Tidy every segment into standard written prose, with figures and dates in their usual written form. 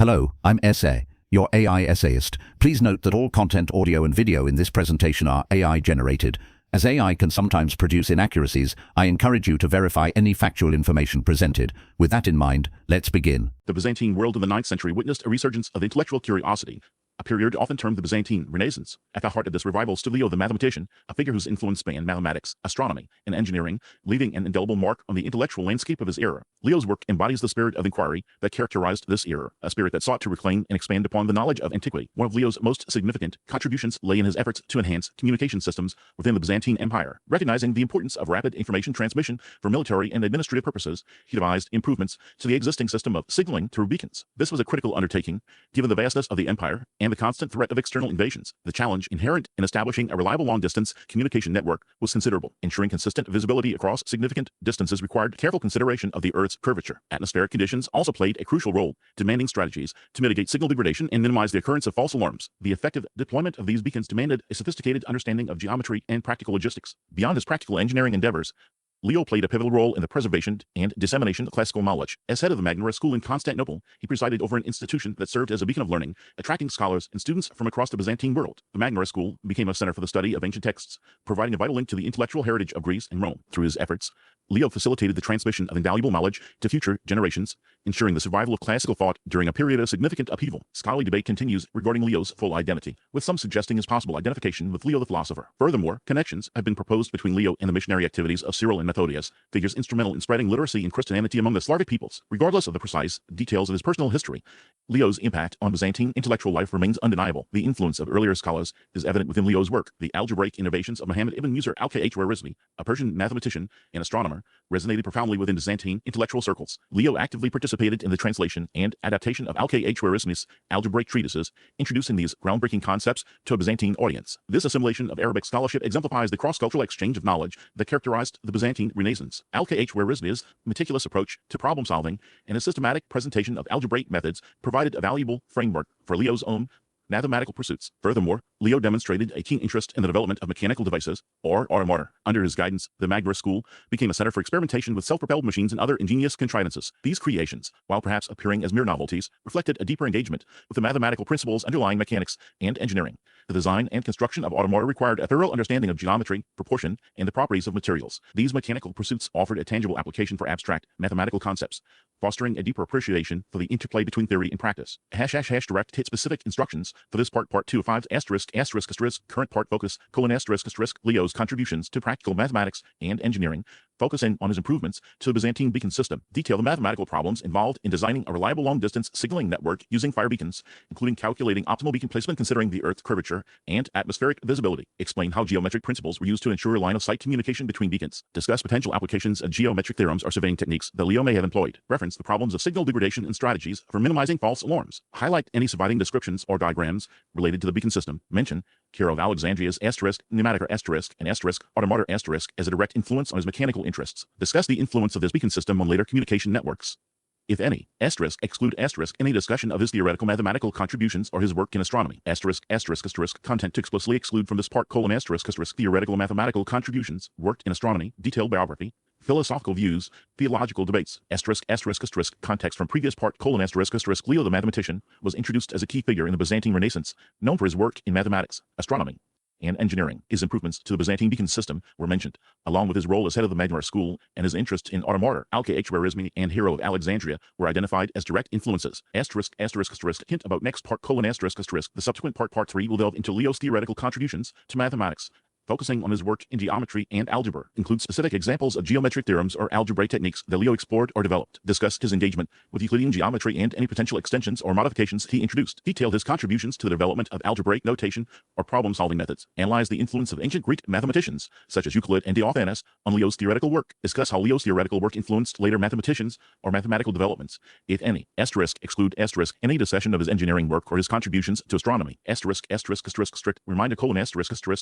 Hello, I'm Essay, your AI essayist. Please note that all content, audio and video in this presentation are AI generated. As AI can sometimes produce inaccuracies, I encourage you to verify any factual information presented. With that in mind, let's begin. The Byzantine world in the 9th century witnessed a resurgence of intellectual curiosity, a period often termed the Byzantine Renaissance. At the heart of this revival stood Leo the Mathematician, a figure whose influence spanned mathematics, astronomy, and engineering, leaving an indelible mark on the intellectual landscape of his era. Leo's work embodies the spirit of inquiry that characterized this era, a spirit that sought to reclaim and expand upon the knowledge of antiquity. One of Leo's most significant contributions lay in his efforts to enhance communication systems within the Byzantine Empire. Recognizing the importance of rapid information transmission for military and administrative purposes, he devised improvements to the existing system of signaling through beacons. This was a critical undertaking, given the vastness of the empire and the constant threat of external invasions. The challenge inherent in establishing a reliable long-distance communication network was considerable. Ensuring consistent visibility across significant distances required careful consideration of the Earth's curvature. Atmospheric conditions also played a crucial role, demanding strategies to mitigate signal degradation and minimize the occurrence of false alarms. The effective deployment of these beacons demanded a sophisticated understanding of geometry and practical logistics. Beyond his practical engineering endeavors, Leo played a pivotal role in the preservation and dissemination of classical knowledge. As head of the Magna School in Constantinople, he presided over an institution that served as a beacon of learning, attracting scholars and students from across the Byzantine world. The Magna School became a center for the study of ancient texts, providing a vital link to the intellectual heritage of Greece and Rome. Through his efforts, Leo facilitated the transmission of invaluable knowledge to future generations, ensuring the survival of classical thought during a period of significant upheaval. Scholarly debate continues regarding Leo's full identity, with some suggesting his possible identification with Leo the philosopher. Furthermore, connections have been proposed between Leo and the missionary activities of Cyril and Methodius, figures instrumental in spreading literacy and Christianity among the Slavic peoples. Regardless of the precise details of his personal history, Leo's impact on Byzantine intellectual life remains undeniable. The influence of earlier scholars is evident within Leo's work. The algebraic innovations of Muhammad ibn Musa al-Khwarizmi, a Persian mathematician and astronomer, resonated profoundly within Byzantine intellectual circles. Leo actively participated in the translation and adaptation of al-Khwarizmi's algebraic treatises, introducing these groundbreaking concepts to a Byzantine audience. This assimilation of Arabic scholarship exemplifies the cross-cultural exchange of knowledge that characterized the Byzantine Renaissance. Al-Khwarizmi's meticulous approach to problem solving and his systematic presentation of algebraic methods provided a valuable framework for Leo's own mathematical pursuits. Furthermore, Leo demonstrated a keen interest in the development of mechanical devices, or automata. Under his guidance, the Magna School became a center for experimentation with self-propelled machines and other ingenious contrivances. These creations, while perhaps appearing as mere novelties, reflected a deeper engagement with the mathematical principles underlying mechanics and engineering. The design and construction of automata required a thorough understanding of geometry, proportion, and the properties of materials. These mechanical pursuits offered a tangible application for abstract mathematical concepts, fostering a deeper appreciation for the interplay between theory and practice. ## direct hit specific instructions for this part 2 of 5 ****, current part focus, : Leo's contributions to practical mathematics and engineering, focusing on his improvements to the Byzantine beacon system. Detail the mathematical problems involved in designing a reliable long-distance signaling network using fire beacons, including calculating optimal beacon placement considering the Earth's curvature and atmospheric visibility. Explain how geometric principles were used to ensure line-of-sight communication between beacons. Discuss potential applications of geometric theorems or surveying techniques that Leo may have employed. Reference the problems of signal degradation and strategies for minimizing false alarms. Highlight any surviving descriptions or diagrams related to the beacon system. Mention Hero of Alexandria's Pneumatica and automata as a direct influence on his mechanical interests. Discuss the influence of this beacon system on later communication networks, if any. Exclude any discussion of his theoretical mathematical contributions or his work in astronomy. Content to explicitly exclude from this part : theoretical mathematical contributions, worked in astronomy, detailed biography, philosophical views, theological debates. Context from previous part : Leo the Mathematician was introduced as a key figure in the Byzantine Renaissance, known for his work in mathematics, astronomy, and engineering. His improvements to the Byzantine beacon system were mentioned, along with his role as head of the Magna School and his interest in automata. Al-Khwarizmi and Hero of Alexandria were identified as direct influences. Hint about next part : The subsequent part 3 will delve into Leo's theoretical contributions to mathematics, focusing on his work in geometry and algebra. Includes specific examples of geometric theorems or algebraic techniques that Leo explored or developed. Discussed his engagement with Euclidean geometry and any potential extensions or modifications he introduced. Detailed his contributions to the development of algebraic notation or problem-solving methods. Analyzed the influence of ancient Greek mathematicians, such as Euclid and Diogenes, on Leo's theoretical work. Discuss how Leo's theoretical work influenced later mathematicians or mathematical developments, if any. Exclude any discussion of his engineering work or his contributions to astronomy. Strict reminder :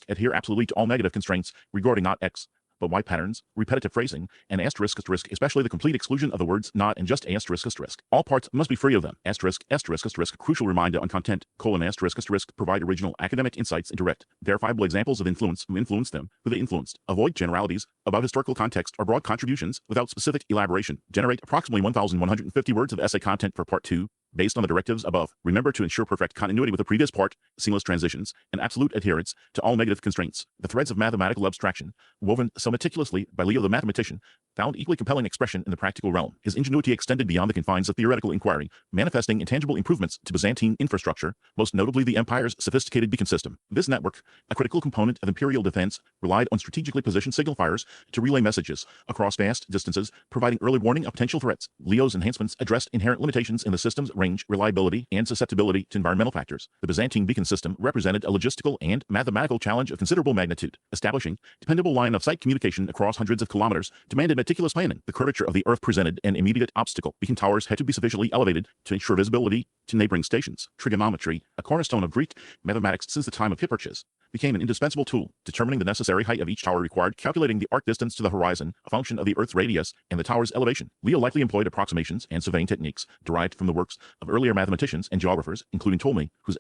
adhere absolutely to all negative constraints regarding not X, but Y patterns, repetitive phrasing, and ***, especially the complete exclusion of the words not and just ***. All parts must be free of them. ***, crucial reminder on content: : provide original academic insights and direct, verifiable examples of influence, who influenced them, who they influenced. Avoid generalities about historical context or broad contributions without specific elaboration. Generate approximately 1,150 words of essay content for part 2. based on the directives above. Remember to ensure perfect continuity with the previous part, seamless transitions, and absolute adherence to all negative constraints. The threads of mathematical abstraction, woven so meticulously by Leo the Mathematician, found equally compelling expression in the practical realm. His ingenuity extended beyond the confines of theoretical inquiry, manifesting intangible improvements to Byzantine infrastructure, most notably the empire's sophisticated beacon system. This network, a critical component of imperial defense, relied on strategically positioned signal fires to relay messages across vast distances, providing early warning of potential threats. Leo's enhancements addressed inherent limitations in the system's range, reliability, and susceptibility to environmental factors. The Byzantine beacon system represented a logistical and mathematical challenge of considerable magnitude. Establishing dependable line-of-sight communication across hundreds of kilometers demanded meticulous planning. The curvature of the Earth presented an immediate obstacle. Beacon towers had to be sufficiently elevated to ensure visibility to neighboring stations. Trigonometry, a cornerstone of Greek mathematics since the time of Hipparchus, became an indispensable tool. Determining the necessary height of each tower required calculating the arc distance to the horizon, a function of the Earth's radius and the tower's elevation. Leo likely employed approximations and surveying techniques derived from the works of earlier mathematicians and geographers, including Ptolemy, whose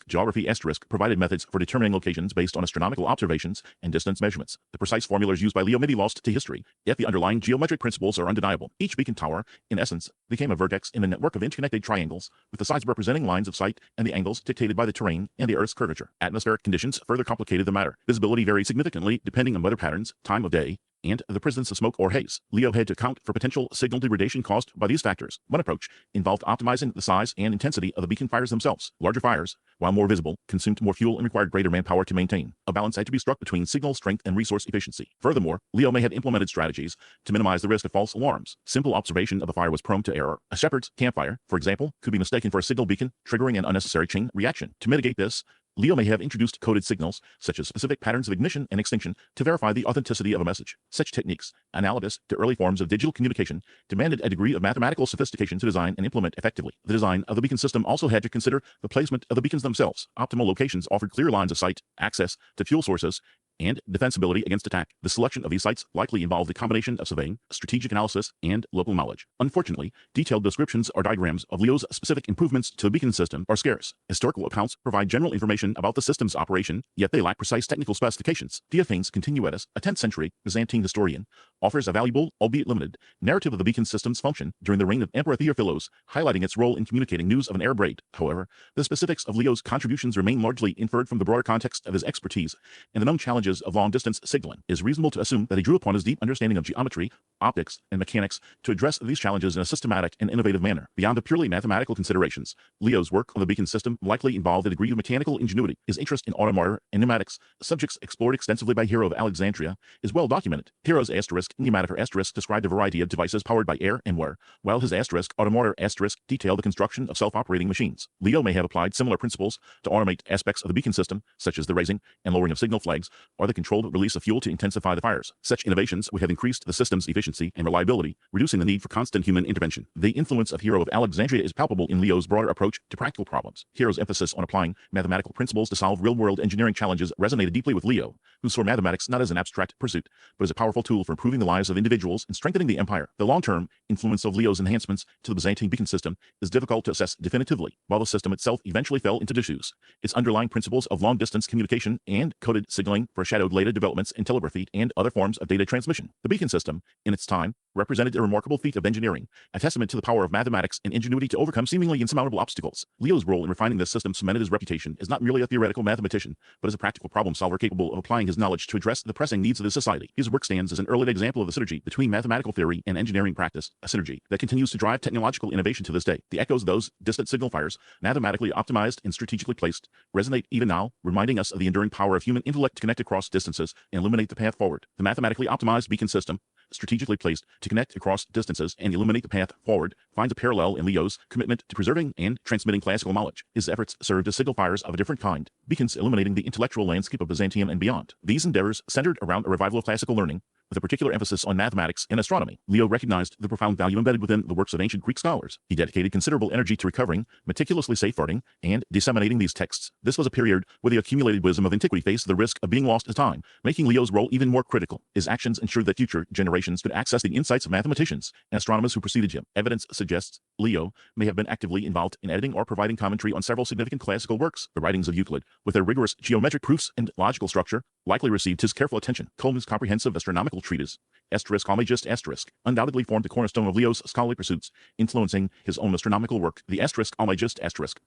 geography provided methods for determining locations based on astronomical observations and distance measurements. The precise formulas used by Leo may be lost to history, yet the underlying geometric principles are undeniable. Each beacon tower, in essence, became a vertex in a network of interconnected triangles, with the sides representing lines of sight and the angles dictated by the terrain and the Earth's curvature. Atmospheric conditions further complicated the matter. Visibility varied significantly depending on weather patterns, time of day, and the presence of smoke or haze. Leo had to account for potential signal degradation caused by these factors. One approach involved optimizing the size and intensity of the beacon fires themselves. Larger fires, while more visible, consumed more fuel and required greater manpower to maintain. A balance had to be struck between signal strength and resource efficiency. Furthermore, Leo may have implemented strategies to minimize the risk of false alarms. Simple observation of a fire was prone to error. A shepherd's campfire, for example, could be mistaken for a signal beacon, triggering an unnecessary chain reaction. To mitigate this, Leo may have introduced coded signals, such as specific patterns of ignition and extinction, to verify the authenticity of a message. Such techniques, analogous to early forms of digital communication, demanded a degree of mathematical sophistication to design and implement effectively. The design of the beacon system also had to consider the placement of the beacons themselves. Optimal locations offered clear lines of sight, access to fuel sources, and defensibility against attack. The selection of these sites likely involved a combination of surveying, strategic analysis, and local knowledge. Unfortunately, detailed descriptions or diagrams of Leo's specific improvements to the beacon system are scarce. Historical accounts provide general information about the system's operation, yet they lack precise technical specifications. Diophanes Continuatus, a 10th century Byzantine historian, offers a valuable, albeit limited, narrative of the beacon system's function during the reign of Emperor Theophilos, highlighting its role in communicating news of an Arab raid. However, the specifics of Leo's contributions remain largely inferred from the broader context of his expertise and the known challenges of long-distance signaling. It is reasonable to assume that he drew upon his deep understanding of geometry, optics, and mechanics to address these challenges in a systematic and innovative manner. Beyond the purely mathematical considerations, Leo's work on the beacon system likely involved a degree of mechanical ingenuity. His interest in automotor and pneumatics, subjects explored extensively by Hero of Alexandria, is well documented. Hero's Pneumatica described a variety of devices powered by air and water, while his automotor detailed the construction of self-operating machines. Leo may have applied similar principles to automate aspects of the beacon system, such as the raising and lowering of signal flags, or the controlled release of fuel to intensify the fires. Such innovations would have increased the system's efficiency and reliability, reducing the need for constant human intervention. The influence of Hero of Alexandria is palpable in Leo's broader approach to practical problems. Hero's emphasis on applying mathematical principles to solve real-world engineering challenges resonated deeply with Leo, who saw mathematics not as an abstract pursuit, but as a powerful tool for improving the lives of individuals and strengthening the empire. The long-term influence of Leo's enhancements to the Byzantine beacon system is difficult to assess definitively. While the system itself eventually fell into disuse, its underlying principles of long-distance communication and coded signaling foreshadowed later developments in telegraphy and other forms of data transmission. The beacon system, in its time, represented a remarkable feat of engineering, a testament to the power of mathematics and ingenuity to overcome seemingly insurmountable obstacles. Leo's role in refining this system cemented his reputation as not merely a theoretical mathematician, but as a practical problem solver capable of applying his knowledge to address the pressing needs of his society. His work stands as an early example of the synergy between mathematical theory and engineering practice, a synergy that continues to drive technological innovation to this day. The echoes of those distant signal fires, mathematically optimized and strategically placed, resonate even now, reminding us of the enduring power of human intellect to connect across distances and illuminate the path forward. The mathematically optimized beacon system, strategically placed to connect across distances and illuminate the path forward, finds a parallel in Leo's commitment to preserving and transmitting classical knowledge. His efforts served as signal fires of a different kind, beacons illuminating the intellectual landscape of Byzantium and beyond. These endeavors centered around a revival of classical learning, with a particular emphasis on mathematics and astronomy. Leo recognized the profound value embedded within the works of ancient Greek scholars. He dedicated considerable energy to recovering, meticulously safeguarding, and disseminating these texts. This was a period where the accumulated wisdom of antiquity faced the risk of being lost to time, making Leo's role even more critical. His actions ensured that future generations could access the insights of mathematicians and astronomers who preceded him. Evidence suggests Leo may have been actively involved in editing or providing commentary on several significant classical works. The writings of Euclid, with their rigorous geometric proofs and logical structure, likely received his careful attention. Ptolemy's comprehensive astronomical treatise undoubtedly formed the cornerstone of Leo's scholarly pursuits, influencing his own astronomical work. The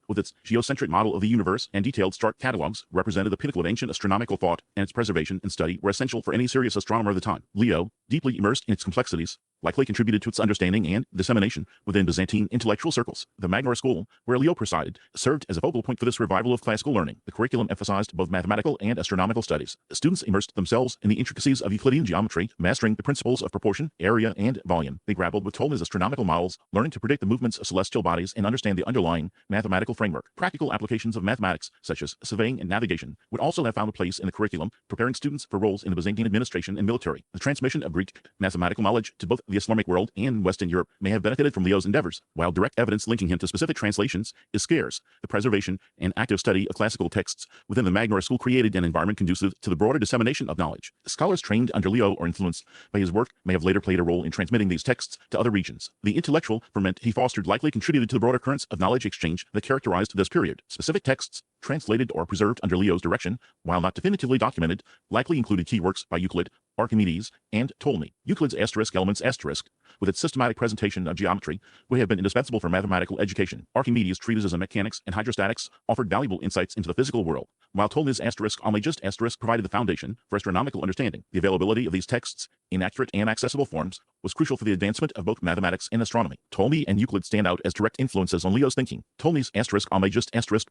with its geocentric model of the universe and detailed star catalogs, represented the pinnacle of ancient astronomical thought, and its preservation and study were essential for any serious astronomer of the time. Leo, deeply immersed in its complexities, likely contributed to its understanding and dissemination within Byzantine intellectual circles. The Magna School, where Leo presided, served as a focal point for this revival of classical learning. The curriculum emphasized both mathematical and astronomical studies. Students immersed themselves in the intricacies of Euclidean geometry, mastering the principles of proportion, area, and volume. They grappled with Ptolemy's astronomical models, learning to predict the movements of celestial bodies and understand the underlying mathematical framework. Practical applications of mathematics, such as surveying and navigation, would also have found a place in the curriculum, preparing students for roles in the Byzantine administration and military. The transmission of Greek mathematical knowledge to both the Islamic world and Western Europe may have benefited from Leo's endeavors. While direct evidence linking him to specific translations is scarce, the preservation and active study of classical texts within the Magna School created an environment conducive to the broader dissemination of knowledge. Scholars trained under Leo or influenced by his work may have later played a role in transmitting these texts to other regions. The intellectual ferment he fostered likely contributed to the broader currents of knowledge exchange that characterized this period. Specific texts translated or preserved under Leo's direction, while not definitively documented, likely included key works by Euclid, Archimedes, and Ptolemy. Euclid's Elements with its systematic presentation of geometry, would have been indispensable for mathematical education. Archimedes' treatises on mechanics and hydrostatics offered valuable insights into the physical world, while Ptolemy's provided the foundation for astronomical understanding. The availability of these texts in accurate and accessible forms was crucial for the advancement of both mathematics and astronomy. Ptolemy and Euclid stand out as direct influences on Leo's thinking. Ptolemy's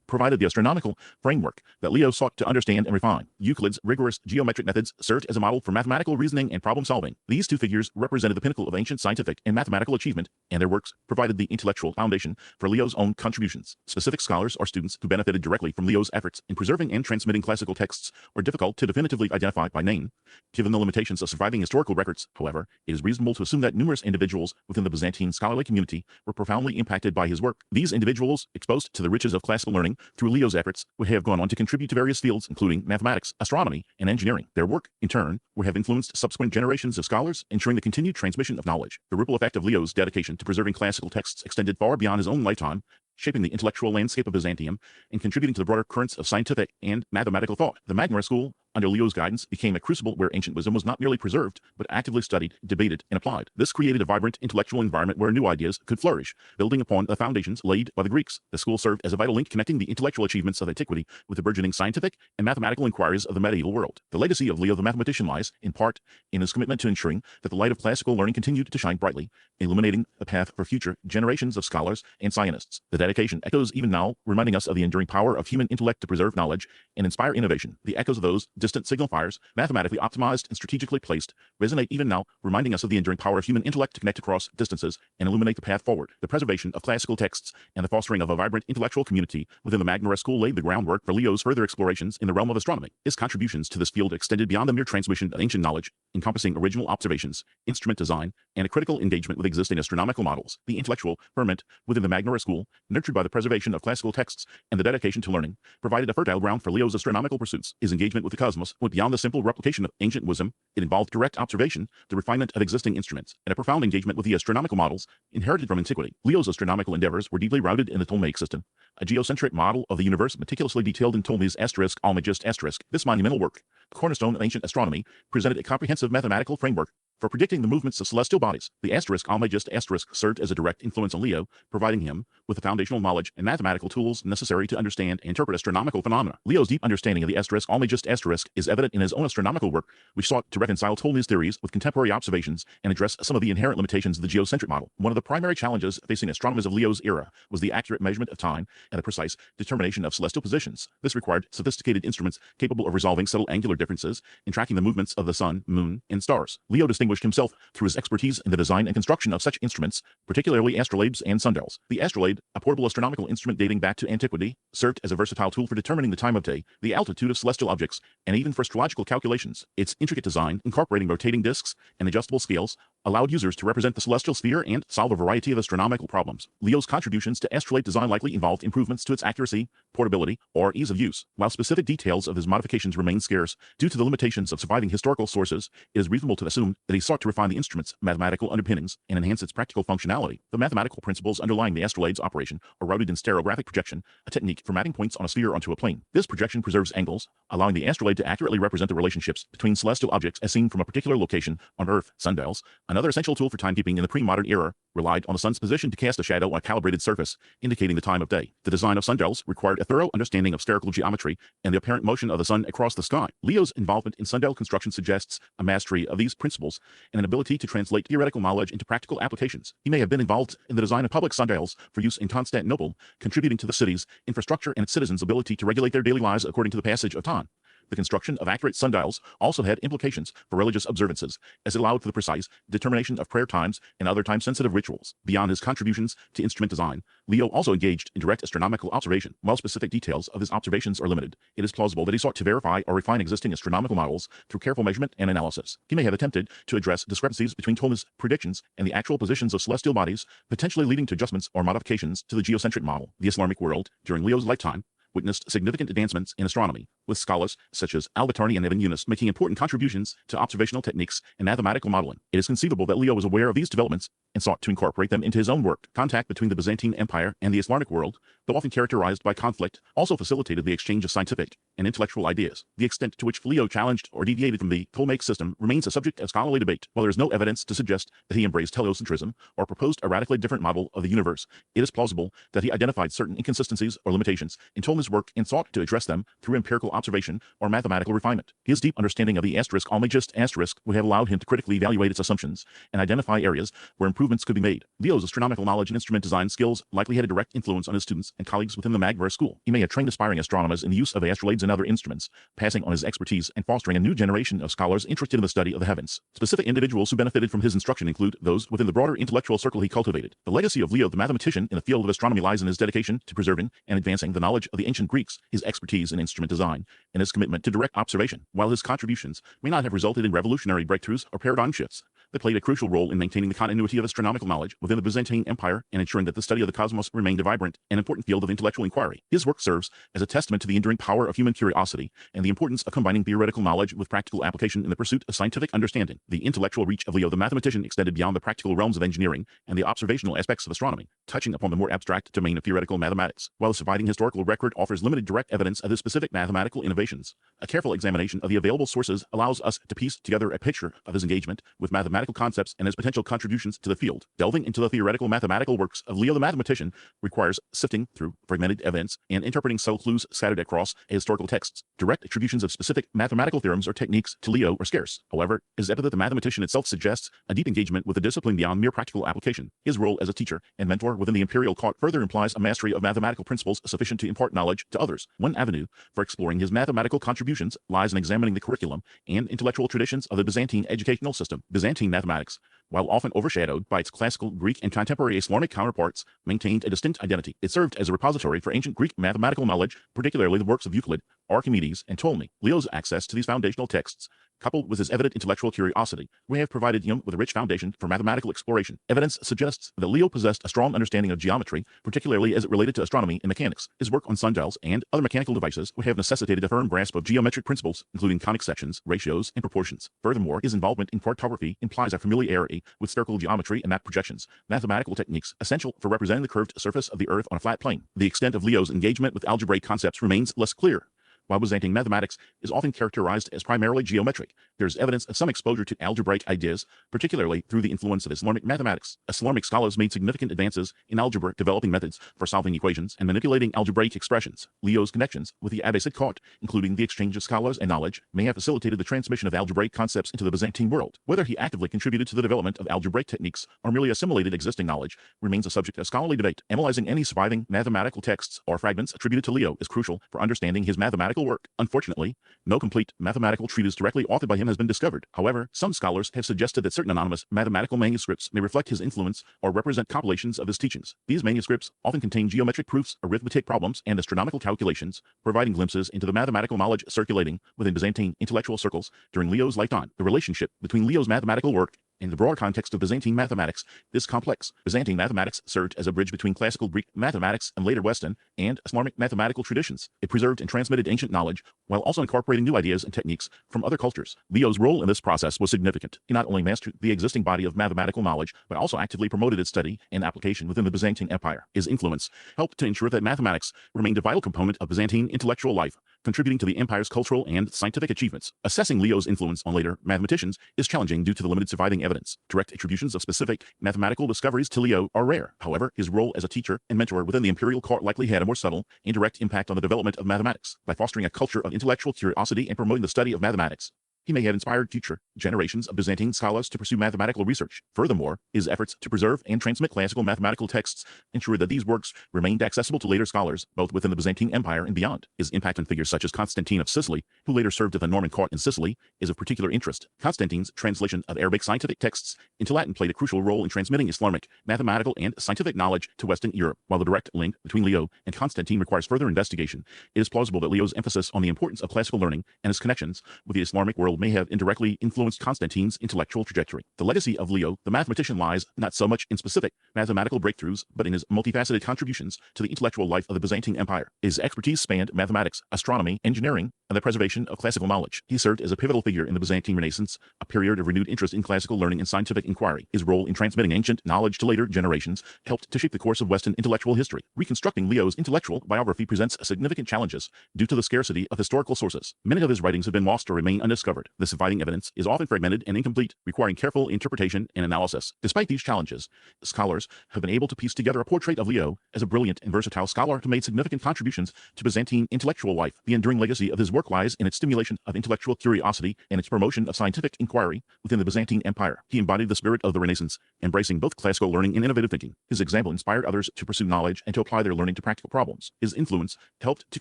provided the astronomical framework that Leo sought to understand and refine. Euclid's rigorous geometric methods served as a model for mathematical reasoning and problem solving. These two figures represented the pinnacle of ancient scientific and mathematical achievement, and their works provided the intellectual foundation for Leo's own contributions. Specific scholars or students who benefited directly from Leo's efforts in preserving and transmitting classical texts were difficult to definitively identify by name. Given the limitations of surviving historical records, however, it is reasonable to assume that numerous individuals within the Byzantine scholarly community were profoundly impacted by his work. These individuals, exposed to the riches of classical learning through Leo's efforts, would have gone on to contribute to various fields, including mathematics, astronomy, and engineering. Their work, in turn, would have influenced subsequent generations of scholars, ensuring the continued transmission of knowledge. The ripple effect of Leo's dedication to preserving classical texts extended far beyond his own lifetime, shaping the intellectual landscape of Byzantium and contributing to the broader currents of scientific and mathematical thought. The Magna School, under Leo's guidance, became a crucible where ancient wisdom was not merely preserved, but actively studied, debated, and applied. This created a vibrant intellectual environment where new ideas could flourish, building upon the foundations laid by the Greeks. The school served as a vital link connecting the intellectual achievements of antiquity with the burgeoning scientific and mathematical inquiries of the medieval world. The legacy of Leo the Mathematician lies, in part, in his commitment to ensuring that the light of classical learning continued to shine brightly, illuminating the path for future generations of scholars and scientists. The dedication echoes even now, reminding us of the enduring power of human intellect to preserve knowledge and inspire innovation. The echoes of those distant signal fires, mathematically optimized and strategically placed, resonate even now, reminding us of the enduring power of human intellect to connect across distances and illuminate the path forward. The preservation of classical texts and the fostering of a vibrant intellectual community within the Magna School laid the groundwork for Leo's further explorations in the realm of astronomy. His contributions to this field extended beyond the mere transmission of ancient knowledge, encompassing original observations, instrument design, and a critical engagement with existing astronomical models. The intellectual ferment within the Magna School, nurtured by the preservation of classical texts and the dedication to learning, provided a fertile ground for Leo's astronomical pursuits. His engagement with the cosmos went beyond the simple replication of ancient wisdom. It involved direct observation, the refinement of existing instruments, and a profound engagement with the astronomical models inherited from antiquity. Leo's astronomical endeavors were deeply rooted in the Ptolemaic system, a geocentric model of the universe meticulously detailed in Ptolemy's Almagest. This monumental work, cornerstone of ancient astronomy, presented a comprehensive mathematical framework for predicting the movements of celestial bodies. The Almagest served as a direct influence on Leo, providing him with the foundational knowledge and mathematical tools necessary to understand and interpret astronomical phenomena. Leo's deep understanding of the Almagest is evident in his own astronomical work, which sought to reconcile Ptolemy's theories with contemporary observations and address some of the inherent limitations of the geocentric model. One of the primary challenges facing astronomers of Leo's era was the accurate measurement of time and the precise determination of celestial positions. This required sophisticated instruments capable of resolving subtle angular differences in tracking the movements of the sun, moon, and stars. Leo distinguished himself through his expertise in the design and construction of such instruments, particularly astrolabes and sundials. The astrolabe, a portable astronomical instrument dating back to antiquity, served as a versatile tool for determining the time of day, the altitude of celestial objects, and even for astrological calculations. Its intricate design, incorporating rotating discs and adjustable scales, allowed users to represent the celestial sphere and solve a variety of astronomical problems. Leo's contributions to astrolabe design likely involved improvements to its accuracy, portability, or ease of use. While specific details of his modifications remain scarce due to the limitations of surviving historical sources, it is reasonable to assume that he sought to refine the instrument's mathematical underpinnings and enhance its practical functionality. The mathematical principles underlying the astrolabe's operation are rooted in stereographic projection, a technique for mapping points on a sphere onto a plane. This projection preserves angles, allowing the astrolabe to accurately represent the relationships between celestial objects as seen from a particular location on Earth. Sundials, another essential tool for timekeeping in the pre-modern era, relied on the sun's position to cast a shadow on a calibrated surface, indicating the time of day. The design of sundials required a thorough understanding of spherical geometry and the apparent motion of the sun across the sky. Leo's involvement in sundial construction suggests a mastery of these principles and an ability to translate theoretical knowledge into practical applications. He may have been involved in the design of public sundials for use in Constantinople, contributing to the city's infrastructure and its citizens' ability to regulate their daily lives according to the passage of time. The construction of accurate sundials also had implications for religious observances, as it allowed for the precise determination of prayer times and other time-sensitive rituals. Beyond his contributions to instrument design, Leo also engaged in direct astronomical observation. While specific details of his observations are limited, it is plausible that he sought to verify or refine existing astronomical models through careful measurement and analysis. He may have attempted to address discrepancies between Ptolemy's predictions and the actual positions of celestial bodies, potentially leading to adjustments or modifications to the geocentric model. The Islamic world, during Leo's lifetime, witnessed significant advancements in astronomy, with scholars such as Al-Battani and ingenious making important contributions to observational techniques and mathematical modeling. It is conceivable that Leo was aware of these developments and sought to incorporate them into his own work. Contact between the Byzantine Empire and the Islamic world, though often characterized by conflict, also facilitated the exchange of scientific and intellectual ideas. The extent to which Leo challenged or deviated from the Ptolemaic system remains a subject of scholarly debate. While there is no evidence to suggest that he embraced heliocentrism or proposed a radically different model of the universe, it is plausible that he identified certain inconsistencies or limitations in Ptolemy's work and sought to address them through empirical observation or mathematical refinement. His deep understanding of the asterisk Almagist asterisk would have allowed him to critically evaluate its assumptions and identify areas where improvements could be made. Leo's astronomical knowledge and instrument design skills likely had a direct influence on his students and colleagues within the Magvar school. He may have trained aspiring astronomers in the use of astrolabes and other instruments, passing on his expertise and fostering a new generation of scholars interested in the study of the heavens. Specific individuals who benefited from his instruction include those within the broader intellectual circle he cultivated. The legacy of Leo the Mathematician in the field of astronomy lies in his dedication to preserving and advancing the knowledge of the ancient Greeks, his expertise in instrument design, and his commitment to direct observation. While his contributions may not have resulted in revolutionary breakthroughs or paradigm shifts, they played a crucial role in maintaining the continuity of astronomical knowledge within the Byzantine Empire and ensuring that the study of the cosmos remained a vibrant and important field of intellectual inquiry. His work serves as a testament to the enduring power of human curiosity and the importance of combining theoretical knowledge with practical application in the pursuit of scientific understanding. The intellectual reach of Leo the Mathematician extended beyond the practical realms of engineering and the observational aspects of astronomy, touching upon the more abstract domain of theoretical mathematics. While the surviving historical record offers limited direct evidence of his specific mathematical innovations, a careful examination of the available sources allows us to piece together a picture of his engagement with mathematical concepts and his potential contributions to the field. Delving into the theoretical mathematical works of Leo the Mathematician requires sifting through fragmented evidence and interpreting subtle clues scattered across historical texts. Direct attributions of specific mathematical theorems or techniques to Leo are scarce. However, his epithet the mathematician itself suggests a deep engagement with the discipline beyond mere practical application. His role as a teacher and mentor within the imperial court further implies a mastery of mathematical principles sufficient to impart knowledge to others. One avenue for exploring his mathematical contributions lies in examining the curriculum and intellectual traditions of the Byzantine educational system. Byzantine mathematics, while often overshadowed by its classical Greek and contemporary Islamic counterparts, maintained a distinct identity. It served as a repository for ancient Greek mathematical knowledge, particularly the works of Euclid, Archimedes, and Ptolemy. Leo's access to these foundational texts, coupled with his evident intellectual curiosity, may have provided him with a rich foundation for mathematical exploration. Evidence suggests that Leo possessed a strong understanding of geometry, particularly as it related to astronomy and mechanics. His work on sundials and other mechanical devices would have necessitated a firm grasp of geometric principles, including conic sections, ratios, and proportions. Furthermore, his involvement in cartography implies a familiarity with spherical geometry and map projections, mathematical techniques essential for representing the curved surface of the Earth on a flat plane. The extent of Leo's engagement with algebraic concepts remains less clear. While Byzantine mathematics is often characterized as primarily geometric, there is evidence of some exposure to algebraic ideas, particularly through the influence of Islamic mathematics. Islamic scholars made significant advances in algebra, developing methods for solving equations and manipulating algebraic expressions. Leo's connections with the Abbasid court, including the exchange of scholars and knowledge, may have facilitated the transmission of algebraic concepts into the Byzantine world. Whether he actively contributed to the development of algebraic techniques or merely assimilated existing knowledge remains a subject of scholarly debate. Analyzing any surviving mathematical texts or fragments attributed to Leo is crucial for understanding his mathematical work. Unfortunately, no complete mathematical treatise directly authored by him has been discovered. However, some scholars have suggested that certain anonymous mathematical manuscripts may reflect his influence or represent compilations of his teachings. These manuscripts often contain geometric proofs, arithmetic problems, and astronomical calculations, providing glimpses into the mathematical knowledge circulating within Byzantine intellectual circles during Leo's lifetime. The relationship between Leo's mathematical work In the broader context of Byzantine mathematics, this complex Byzantine mathematics served as a bridge between classical Greek mathematics and later Western and Islamic mathematical traditions. It preserved and transmitted ancient knowledge while also incorporating new ideas and techniques from other cultures. Leo's role in this process was significant. He not only mastered the existing body of mathematical knowledge, but also actively promoted its study and application within the Byzantine Empire. His influence helped to ensure that mathematics remained a vital component of Byzantine intellectual life, contributing to the empire's cultural and scientific achievements. Assessing Leo's influence on later mathematicians is challenging due to the limited surviving evidence. Direct attributions of specific mathematical discoveries to Leo are rare. However, his role as a teacher and mentor within the imperial court likely had a more subtle, indirect impact on the development of mathematics. By fostering a culture of intellectual curiosity and promoting the study of mathematics, he may have inspired future generations of Byzantine scholars to pursue mathematical research. Furthermore, his efforts to preserve and transmit classical mathematical texts ensured that these works remained accessible to later scholars, both within the Byzantine Empire and beyond. His impact on figures such as Constantine of Sicily, who later served at the Norman court in Sicily, is of particular interest. Constantine's translation of Arabic scientific texts into Latin played a crucial role in transmitting Islamic, mathematical, and scientific knowledge to Western Europe. While the direct link between Leo and Constantine requires further investigation, it is plausible that Leo's emphasis on the importance of classical learning and his connections with the Islamic world may have indirectly influenced Constantine's intellectual trajectory. The legacy of Leo the Mathematician lies not so much in specific mathematical breakthroughs, but in his multifaceted contributions to the intellectual life of the Byzantine Empire. His expertise spanned mathematics, astronomy, engineering, and the preservation of classical knowledge. He served as a pivotal figure in the Byzantine Renaissance, a period of renewed interest in classical learning and scientific inquiry. His role in transmitting ancient knowledge to later generations helped to shape the course of Western intellectual history. Reconstructing Leo's intellectual biography presents significant challenges due to the scarcity of historical sources. Many of his writings have been lost or remain undiscovered. The surviving evidence is often fragmented and incomplete, requiring careful interpretation and analysis. Despite these challenges, scholars have been able to piece together a portrait of Leo as a brilliant and versatile scholar who made significant contributions to Byzantine intellectual life. The enduring legacy of his work lies in its stimulation of intellectual curiosity and its promotion of scientific inquiry within the Byzantine Empire. He embodied the spirit of the Renaissance, embracing both classical learning and innovative thinking. His example inspired others to pursue knowledge and to apply their learning to practical problems. His influence helped to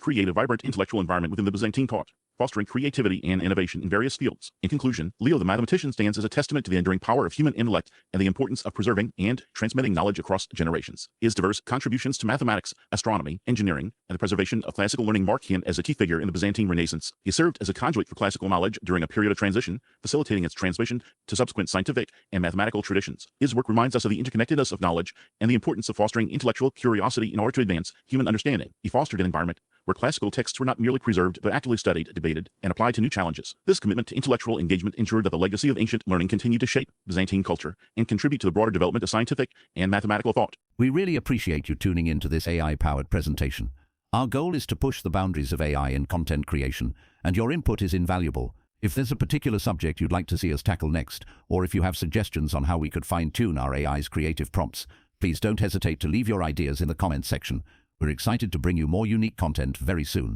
create a vibrant intellectual environment within the Byzantine court, fostering creativity and innovation in various fields. In conclusion, Leo the Mathematician stands as a testament to the enduring power of human intellect and the importance of preserving and transmitting knowledge across generations. His diverse contributions to mathematics, astronomy, engineering, and the preservation of classical learning mark him as a key figure in the Byzantine Renaissance. He served as a conduit for classical knowledge during a period of transition, facilitating its transmission to subsequent scientific and mathematical traditions. His work reminds us of the interconnectedness of knowledge and the importance of fostering intellectual curiosity in order to advance human understanding. He fostered an environment where classical texts were not merely preserved but actively studied, debated, and applied to new challenges. This commitment to intellectual engagement ensured that the legacy of ancient learning continued to shape Byzantine culture and contribute to the broader development of scientific and mathematical thought. We really appreciate you tuning into this AI-powered presentation. Our goal is to push the boundaries of AI in content creation, and your input is invaluable. If there's a particular subject you'd like to see us tackle next, or if you have suggestions on how we could fine-tune our AI's creative prompts, please don't hesitate to leave your ideas in the comments section. We're excited to bring you more unique content very soon.